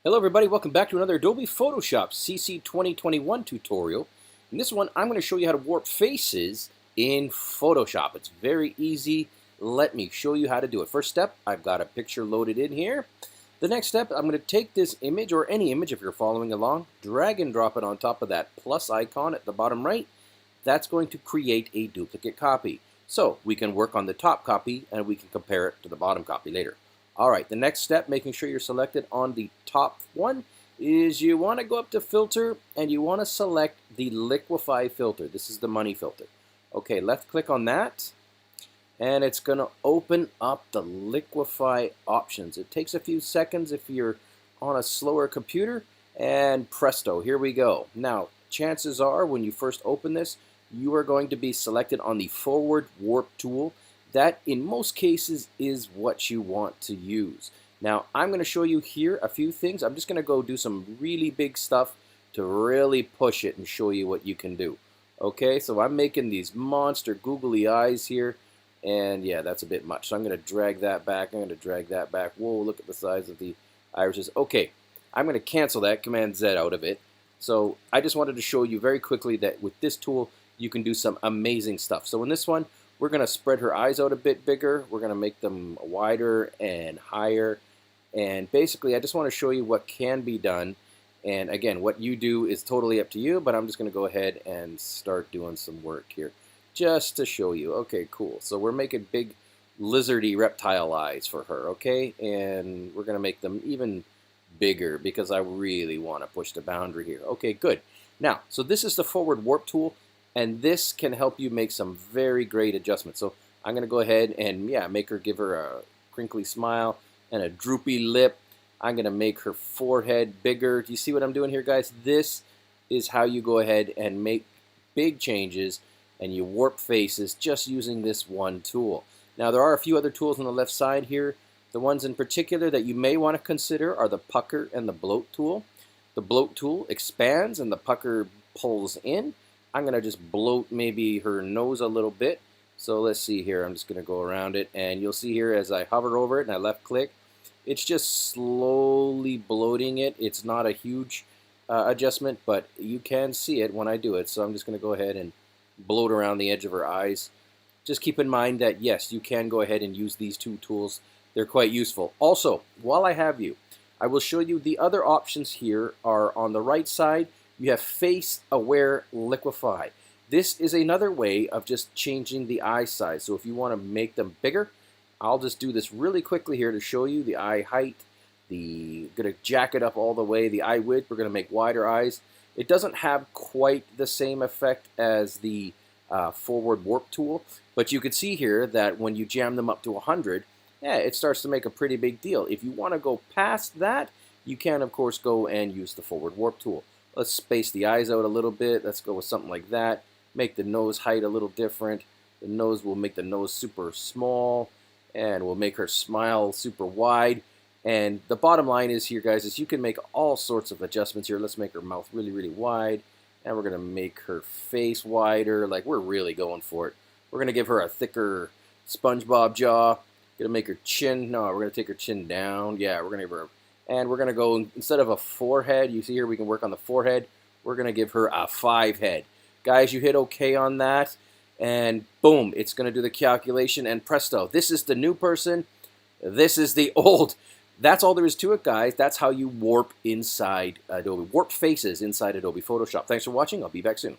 Hello everybody, welcome back to another Adobe Photoshop CC 2021 tutorial. In this one, I'm going to show you how to warp faces in Photoshop. It's very easy. Let me show you how to do it. First step, I've got a picture loaded in here. The next step, I'm going to take this image, or any image if you're following along, drag and drop it on top of that plus icon at the bottom right. That's going to create a duplicate copy. So we can work on the top copy and we can compare it to the bottom copy later. Alright, the next step, making sure you're selected on the top one, is you want to go up to Filter and you want to select the Liquify filter. This is the money filter. Okay, left click on that and it's going to open up the Liquify options. It takes a few seconds if you're on a slower computer, and presto, here we go. Now, chances are when you first open this, you are going to be selected on the forward warp tool. That, in most cases, is what you want to use. Now, I'm going to show you here a few things. I'm just going to go do some really big stuff to really push it and show you what you can do. Okay, so I'm making these monster googly eyes here, and yeah, that's a bit much. So I'm going to drag that back. I'm going to drag that back. Whoa, look at the size of the irises. Okay, I'm going to cancel that, Command Z out of it. So I just wanted to show you very quickly that with this tool, you can do some amazing stuff. So in this one, we're going to spread her eyes out a bit bigger. We're going to make them wider and higher. And basically, I just want to show you what can be done. And again, what you do is totally up to you, but I'm just going to go ahead and start doing some work here just to show you. Okay, cool. So we're making big lizardy reptile eyes for her, okay? And we're going to make them even bigger because I really want to push the boundary here. Okay, good. Now, so this is the forward warp tool. And this can help you make some very great adjustments. So I'm going to go ahead and, yeah, give her a crinkly smile and a droopy lip. I'm going to make her forehead bigger. Do you see what I'm doing here, guys? This is how you go ahead and make big changes and you warp faces just using this one tool. Now, there are a few other tools on the left side here. The ones in particular that you may want to consider are the pucker and the bloat tool. The bloat tool expands and the pucker pulls in. I'm going to just bloat maybe her nose a little bit. So let's see here. I'm just going to go around it. And you'll see here as I hover over it and I left click, it's just slowly bloating it. It's not a huge adjustment, but you can see it when I do it. So I'm just going to go ahead and bloat around the edge of her eyes. Just keep in mind that, yes, you can go ahead and use these two tools. They're quite useful. Also, while I have you, I will show you the other options here are on the right side. You have Face Aware Liquify. This is another way of just changing the eye size. So if you want to make them bigger, I'll just do this really quickly here to show you the eye height. Going to jack it up all the way. The eye width, we're going to make wider eyes. It doesn't have quite the same effect as the forward warp tool, but you can see here that when you jam them up to 100, yeah, it starts to make a pretty big deal. If you want to go past that, you can, of course, go and use the forward warp tool. Let's space the eyes out a little bit. Let's go with something like that. Make the nose height a little different. The nose will make the nose super small, and we'll make her smile super wide. And the bottom line is here, guys, is you can make all sorts of adjustments here. Let's make her mouth really, really wide. And we're going to make her face wider. Like, we're really going for it. We're going to give her a thicker SpongeBob jaw. Going to make her chin. No, we're going to take her chin down. Yeah, we're going to give her and we're going to go, instead of a 4 head, you see here we can work on the forehead, we're going to give her a 5 head. Guys, you hit OK on that, and boom, it's going to do the calculation, and presto, this is the new person, this is the old. That's all there is to it, guys. That's how you warp inside Adobe, warp faces inside Adobe Photoshop. Thanks for watching. I'll be back soon.